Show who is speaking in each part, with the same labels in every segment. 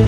Speaker 1: Hey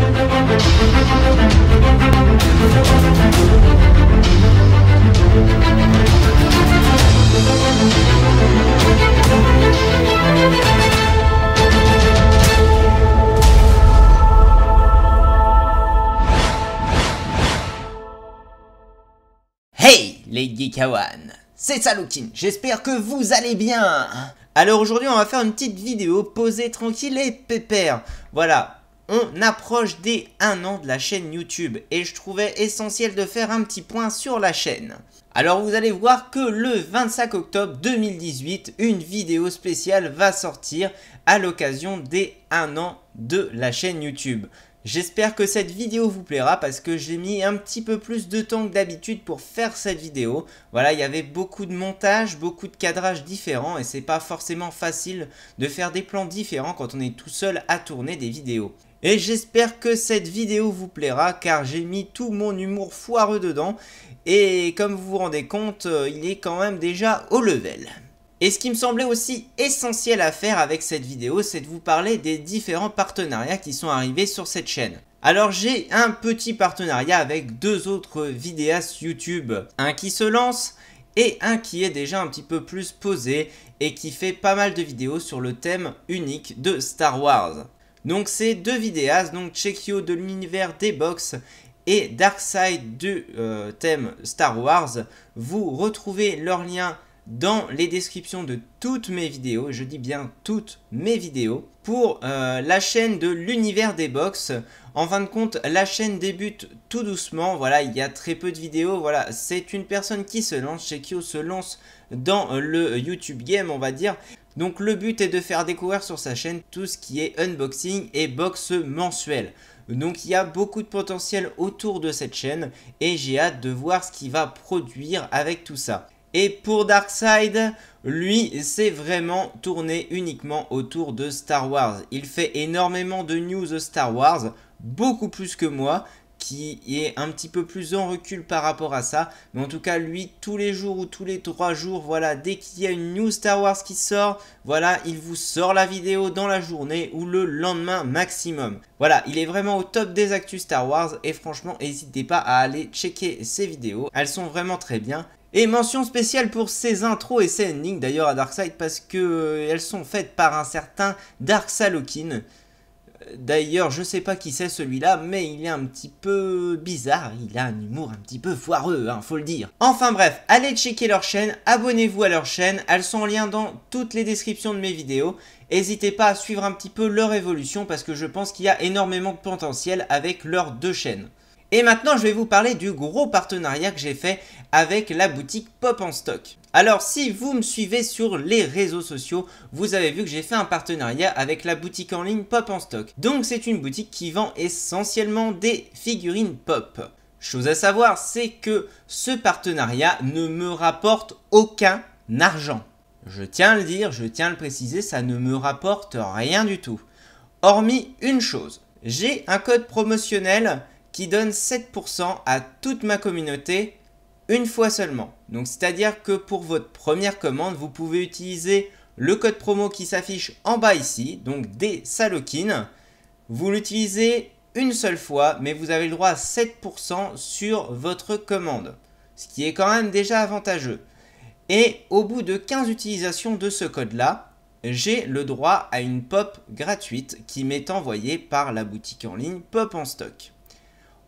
Speaker 1: les Geekawan, c'est Saloukin, j'espère que vous allez bien. Alors aujourd'hui on va faire une petite vidéo posée tranquille et pépère. Voilà, on approche des 1 an de la chaîne YouTube et je trouvais essentiel de faire un petit point sur la chaîne. Alors vous allez voir que le 25 octobre 2018, une vidéo spéciale va sortir à l'occasion des 1 an de la chaîne YouTube. J'espère que cette vidéo vous plaira parce que j'ai mis un petit peu plus de temps que d'habitude pour faire cette vidéo. Voilà, il y avait beaucoup de montage, beaucoup de cadrage différents et c'est pas forcément facile de faire des plans différents quand on est tout seul à tourner des vidéos. Et j'espère que cette vidéo vous plaira car j'ai mis tout mon humour foireux dedans et comme vous vous rendez compte, il est quand même déjà au level. Et ce qui me semblait aussi essentiel à faire avec cette vidéo, c'est de vous parler des différents partenariats qui sont arrivés sur cette chaîne. Alors j'ai un petit partenariat avec 2 autres vidéastes YouTube, un qui se lance et un qui est déjà un petit peu plus posé et qui fait pas mal de vidéos sur le thème unique de Star Wars. Donc ces 2 vidéastes, donc Chekio de l'univers des box et Darkside du thème Star Wars, vous retrouvez leurs liens dans les descriptions de toutes mes vidéos, je dis bien toutes mes vidéos. Pour la chaîne de l'univers des box, en fin de compte, la chaîne débute tout doucement, voilà, il y a très peu de vidéos, voilà, c'est une personne qui se lance, Chekio se lance dans le YouTube game, on va dire. Donc le but est de faire découvrir sur sa chaîne tout ce qui est unboxing et box mensuel. Donc il y a beaucoup de potentiel autour de cette chaîne et j'ai hâte de voir ce qu'il va produire avec tout ça. Et pour Darkside, lui, c'est vraiment tourné uniquement autour de Star Wars. Il fait énormément de news Star Wars, beaucoup plus que moi, qui est un petit peu plus en recul par rapport à ça. Mais en tout cas, lui, tous les jours ou tous les 3 jours, voilà, dès qu'il y a une news Star Wars qui sort, voilà, il vous sort la vidéo dans la journée ou le lendemain maximum. Voilà, il est vraiment au top des actus Star Wars et franchement, n'hésitez pas à aller checker ses vidéos. Elles sont vraiment très bien. Et mention spéciale pour ses intros et ses endings d'ailleurs à Darkside parce que elles sont faites par un certain Dark Saloukin. D'ailleurs, je sais pas qui c'est celui-là, mais il est un petit peu bizarre, il a un humour un petit peu foireux, hein, faut le dire. Enfin bref, allez checker leur chaîne, abonnez-vous à leur chaîne, elles sont en lien dans toutes les descriptions de mes vidéos. N'hésitez pas à suivre un petit peu leur évolution parce que je pense qu'il y a énormément de potentiel avec leurs 2 chaînes. Et maintenant, je vais vous parler du gros partenariat que j'ai fait avec la boutique Pop en Stock. Alors, si vous me suivez sur les réseaux sociaux, vous avez vu que j'ai fait un partenariat avec la boutique en ligne Pop en Stock. Donc, c'est une boutique qui vend essentiellement des figurines pop. Chose à savoir, c'est que ce partenariat ne me rapporte aucun argent. Je tiens à le dire, je tiens à le préciser, ça ne me rapporte rien du tout. Hormis une chose, j'ai un code promotionnel qui donne 7% à toute ma communauté une fois seulement. Donc c'est-à-dire que pour votre première commande, vous pouvez utiliser le code promo qui s'affiche en bas ici, donc des Saloukin. Vous l'utilisez une seule fois, mais vous avez le droit à 7% sur votre commande, ce qui est quand même déjà avantageux. Et au bout de 15 utilisations de ce code-là, j'ai le droit à une pop gratuite qui m'est envoyée par la boutique en ligne Pop en Stock.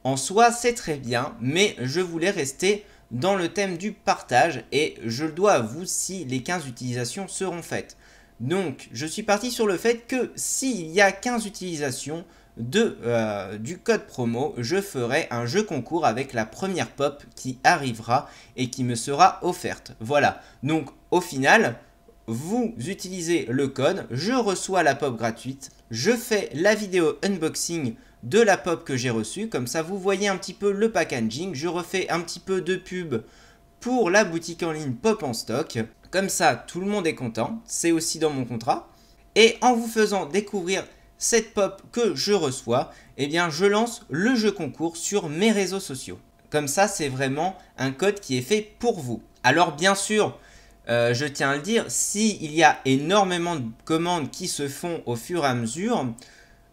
Speaker 1: En soi, c'est très bien, mais je voulais rester dans le thème du partage et je le dois à vous si les 15 utilisations seront faites. Donc, je suis parti sur le fait que s'il y a 15 utilisations du code promo, je ferai un jeu concours avec la première pop qui arrivera et qui me sera offerte. Voilà, donc au final, vous utilisez le code, je reçois la pop gratuite, je fais la vidéo unboxing de la pop que j'ai reçue, comme ça vous voyez un petit peu le packaging, je refais un petit peu de pub pour la boutique en ligne Pop en Stock, comme ça tout le monde est content, c'est aussi dans mon contrat, et en vous faisant découvrir cette pop que je reçois, eh bien je lance le jeu concours sur mes réseaux sociaux. Comme ça c'est vraiment un code qui est fait pour vous. Alors bien sûr, je tiens à le dire, s'il y a énormément de commandes qui se font au fur et à mesure,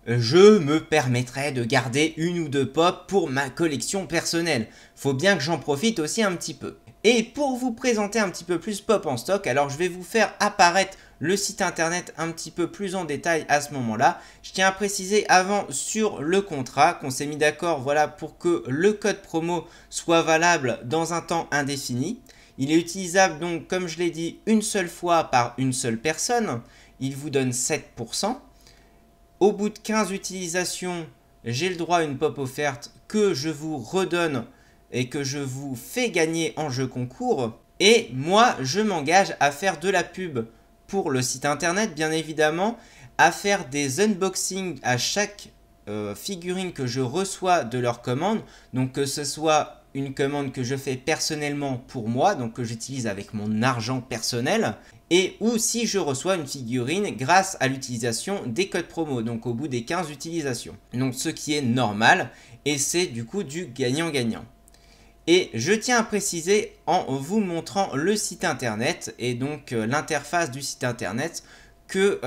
Speaker 1: je me permettrai de garder une ou deux pop pour ma collection personnelle. Faut bien que j'en profite aussi un petit peu. Et pour vous présenter un petit peu plus Pop en stock, alors je vais vous faire apparaître le site internet un petit peu plus en détail à ce moment-là. Je tiens à préciser avant sur le contrat qu'on s'est mis d'accord, voilà, pour que le code promo soit valable dans un temps indéfini. Il est utilisable donc, comme je l'ai dit, une seule fois par une seule personne. Il vous donne 7%. Au bout de 15 utilisations, j'ai le droit à une pop offerte que je vous redonne et que je vous fais gagner en jeu concours. Et moi, je m'engage à faire de la pub pour le site internet, bien évidemment, à faire des unboxings à chaque figurine que je reçois de leur commande. Donc que ce soit une commande que je fais personnellement pour moi, donc que j'utilise avec mon argent personnel, et ou si je reçois une figurine grâce à l'utilisation des codes promo, donc au bout des 15 utilisations. Donc ce qui est normal, et c'est du coup du gagnant-gagnant. Et je tiens à préciser en vous montrant le site internet et donc l'interface du site internet que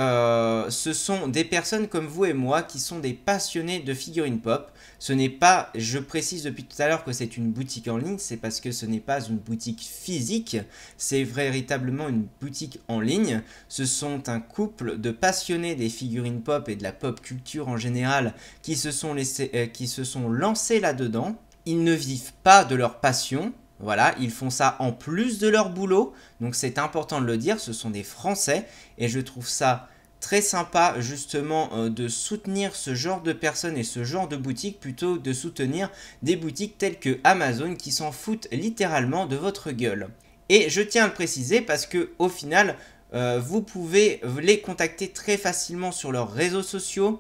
Speaker 1: ce sont des personnes comme vous et moi qui sont des passionnés de figurines pop. Ce n'est pas, je précise depuis tout à l'heure que c'est une boutique en ligne, c'est parce que ce n'est pas une boutique physique, c'est véritablement une boutique en ligne. Ce sont un couple de passionnés des figurines pop et de la pop culture en général qui se sont lancés là-dedans. Ils ne vivent pas de leur passion, voilà, ils font ça en plus de leur boulot, donc c'est important de le dire, ce sont des Français, et je trouve ça très sympa justement de soutenir ce genre de personnes et ce genre de boutiques plutôt que de soutenir des boutiques telles que Amazon qui s'en foutent littéralement de votre gueule. Et je tiens à le préciser parce que au final, vous pouvez les contacter très facilement sur leurs réseaux sociaux.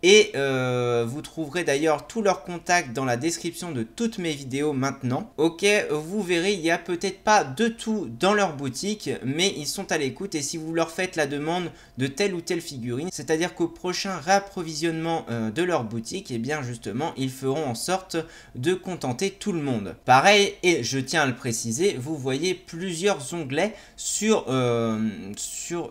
Speaker 1: Et vous trouverez d'ailleurs tous leurs contacts dans la description de toutes mes vidéos maintenant. Ok, vous verrez, il n'y a peut-être pas de tout dans leur boutique, mais ils sont à l'écoute et si vous leur faites la demande de telle ou telle figurine, c'est-à-dire qu'au prochain réapprovisionnement de leur boutique, et bien justement, ils feront en sorte de contenter tout le monde. Pareil, et je tiens à le préciser, vous voyez plusieurs onglets sur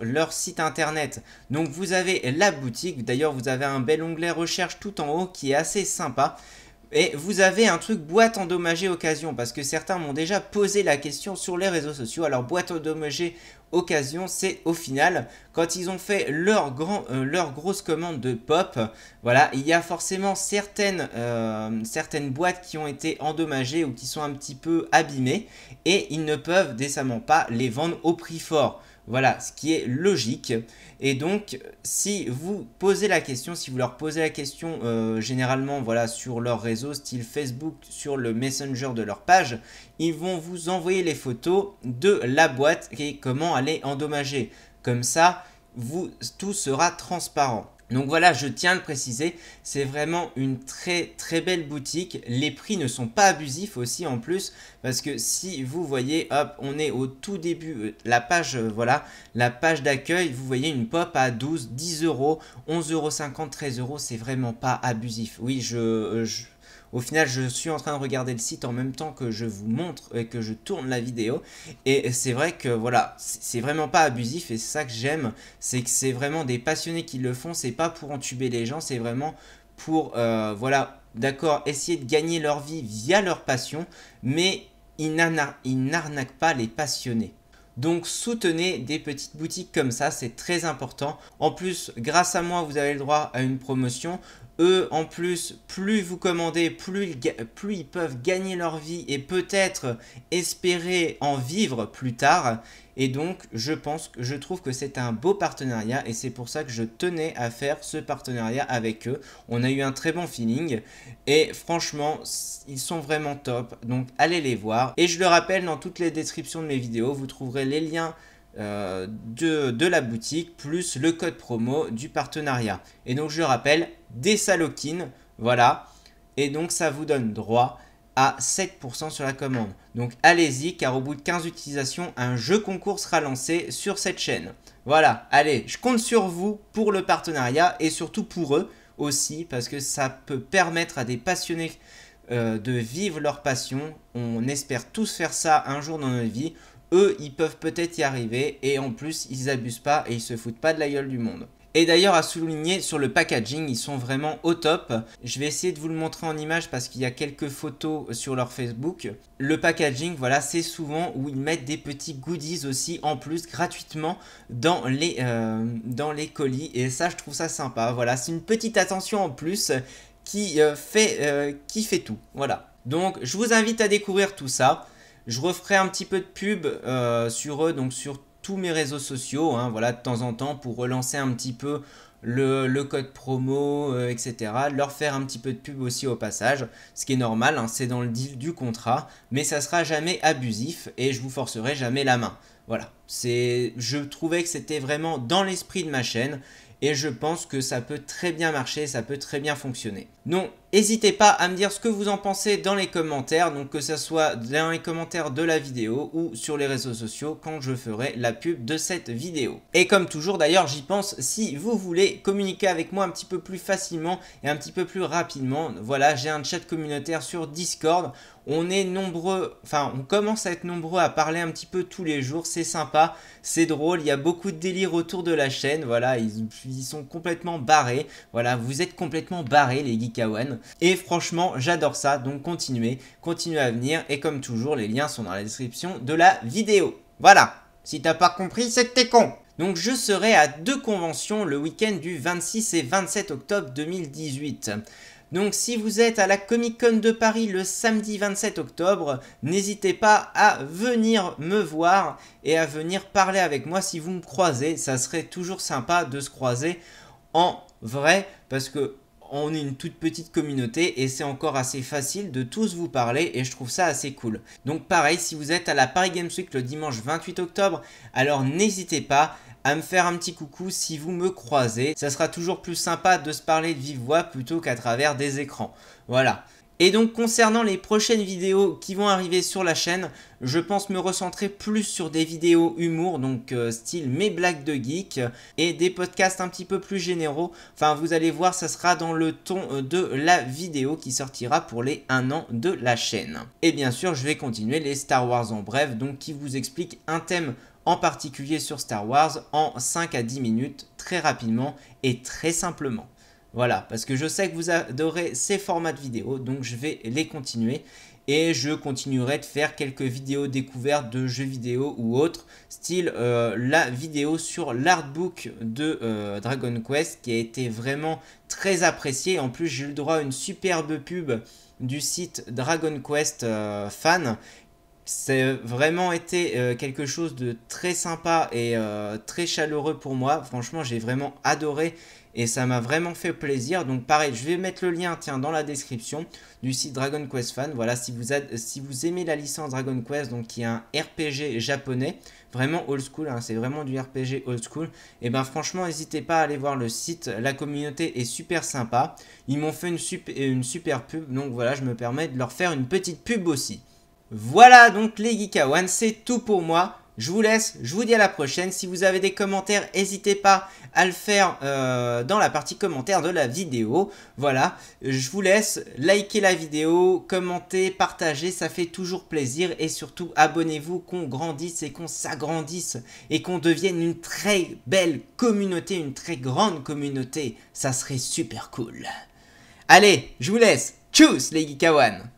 Speaker 1: leur site internet. Donc vous avez la boutique, d'ailleurs vous avez un bel onglet recherche tout en haut qui est assez sympa. Et vous avez un truc boîte endommagée occasion parce que certains m'ont déjà posé la question sur les réseaux sociaux. Alors boîte endommagée occasion, c'est au final quand ils ont fait leur grosse commande de pop, voilà, il y a forcément certaines boîtes qui ont été endommagées ou qui sont un petit peu abîmées et ils ne peuvent décemment pas les vendre au prix fort. Voilà, ce qui est logique. Et donc, si vous posez la question, si vous leur posez la question généralement voilà, sur leur réseau, style Facebook, sur le Messenger de leur page, ils vont vous envoyer les photos de la boîte et comment elle est endommagée. Comme ça, tout sera transparent. Donc voilà, je tiens à le préciser, c'est vraiment une très très belle boutique. Les prix ne sont pas abusifs aussi en plus, parce que si vous voyez, hop, on est au tout début, la page, voilà, la page d'accueil, vous voyez une pop à 12, 10 euros, 11,50 €, 13 euros, c'est vraiment pas abusif. Oui, au final, je suis en train de regarder le site en même temps que je vous montre et que je tourne la vidéo. Et c'est vrai que voilà, c'est vraiment pas abusif et c'est ça que j'aime. C'est que c'est vraiment des passionnés qui le font. C'est pas pour entuber les gens, c'est vraiment pour, voilà, d'accord, essayer de gagner leur vie via leur passion. Mais ils n'arnaquent pas les passionnés. Donc soutenez des petites boutiques comme ça, c'est très important. En plus, grâce à moi, vous avez le droit à une promotion. Eux, en plus, plus vous commandez, plus ils peuvent gagner leur vie et peut-être espérer en vivre plus tard. Et donc, je trouve que c'est un beau partenariat et c'est pour ça que je tenais à faire ce partenariat avec eux. On a eu un très bon feeling et franchement, ils sont vraiment top. Donc, allez les voir. Et je le rappelle, dans toutes les descriptions de mes vidéos, vous trouverez les liens de la boutique plus le code promo du partenariat. Et donc je rappelle, des Salokins, voilà, et donc ça vous donne droit à 7% sur la commande. Donc allez-y car au bout de 15 utilisations, un jeu concours sera lancé sur cette chaîne. Voilà, allez, je compte sur vous pour le partenariat et surtout pour eux aussi parce que ça peut permettre à des passionnés de vivre leur passion. On espère tous faire ça un jour dans notre vie. Eux, ils peuvent peut-être y arriver et en plus, ils abusent pas et ils se foutent pas de la gueule du monde. Et d'ailleurs à souligner sur le packaging, ils sont vraiment au top. Je vais essayer de vous le montrer en image parce qu'il y a quelques photos sur leur Facebook. Le packaging, voilà, c'est souvent où ils mettent des petits goodies aussi en plus gratuitement dans les colis. Et ça, je trouve ça sympa. Voilà, c'est une petite attention en plus qui fait tout. Voilà. Donc, je vous invite à découvrir tout ça. Je referai un petit peu de pub sur eux, donc sur tous mes réseaux sociaux, hein, voilà, de temps en temps pour relancer un petit peu le code promo, etc. Leur faire un petit peu de pub aussi au passage, ce qui est normal, hein, c'est dans le deal du contrat, mais ça sera jamais abusif et je vous forcerai jamais la main. Voilà, je trouvais que c'était vraiment dans l'esprit de ma chaîne et je pense que ça peut très bien marcher, ça peut très bien fonctionner. Donc, n'hésitez pas à me dire ce que vous en pensez dans les commentaires, donc que ce soit dans les commentaires de la vidéo ou sur les réseaux sociaux quand je ferai la pub de cette vidéo. Et comme toujours d'ailleurs, j'y pense, si vous voulez communiquer avec moi un petit peu plus facilement et un petit peu plus rapidement, voilà, j'ai un chat communautaire sur Discord. On est nombreux, enfin on commence à être nombreux à parler un petit peu tous les jours, c'est sympa, c'est drôle, il y a beaucoup de délire autour de la chaîne, voilà, ils sont complètement barrés, voilà, vous êtes complètement barrés les Geekawan, et franchement j'adore ça, donc continuez à venir, et comme toujours les liens sont dans la description de la vidéo. Voilà, si t'as pas compris c'est que t'es con. Donc je serai à 2 conventions le week-end du 26 et 27 octobre 2018. Donc si vous êtes à la Comic Con de Paris le samedi 27 octobre, n'hésitez pas à venir me voir et à venir parler avec moi si vous me croisez. Ça serait toujours sympa de se croiser en vrai parce que on est une toute petite communauté et c'est encore assez facile de tous vous parler et je trouve ça assez cool. Donc pareil, si vous êtes à la Paris Games Week le dimanche 28 octobre, alors n'hésitez pas à me faire un petit coucou si vous me croisez. Ça sera toujours plus sympa de se parler de vive voix plutôt qu'à travers des écrans. Voilà. Et donc concernant les prochaines vidéos qui vont arriver sur la chaîne, je pense me recentrer plus sur des vidéos humour, donc style mes blagues de geek, et des podcasts un petit peu plus généraux. Enfin vous allez voir, ça sera dans le ton de la vidéo qui sortira pour les 1 an de la chaîne. Et bien sûr je vais continuer les Star Wars en bref, donc qui vous explique un thème en particulier sur Star Wars en 5 à 10 minutes, très rapidement et très simplement. Voilà, parce que je sais que vous adorez ces formats de vidéos, donc je vais les continuer. Et je continuerai de faire quelques vidéos découvertes de jeux vidéo ou autres, style la vidéo sur l'artbook de Dragon Quest, qui a été vraiment très appréciée. En plus, j'ai eu le droit à une superbe pub du site Dragon Quest Fan. C'est vraiment été quelque chose de très sympa et très chaleureux pour moi. Franchement, j'ai vraiment adoré et ça m'a vraiment fait plaisir. Donc pareil, je vais mettre le lien tiens, dans la description du site Dragon Quest Fan. Voilà, si vous aimez la licence Dragon Quest, donc qui est un RPG japonais, vraiment old school, hein, c'est vraiment du RPG old school. Et ben franchement, n'hésitez pas à aller voir le site, la communauté est super sympa. Ils m'ont fait une super pub, donc voilà, je me permets de leur faire une petite pub aussi. Voilà donc les Geekawan, c'est tout pour moi. Je vous laisse, je vous dis à la prochaine. Si vous avez des commentaires, n'hésitez pas à le faire dans la partie commentaires de la vidéo. Voilà, je vous laisse, likez la vidéo, commentez, partagez, ça fait toujours plaisir. Et surtout, abonnez-vous, qu'on grandisse et qu'on s'agrandisse et qu'on devienne une très belle communauté, une très grande communauté. Ça serait super cool. Allez, je vous laisse. Tchuss les Geekawan.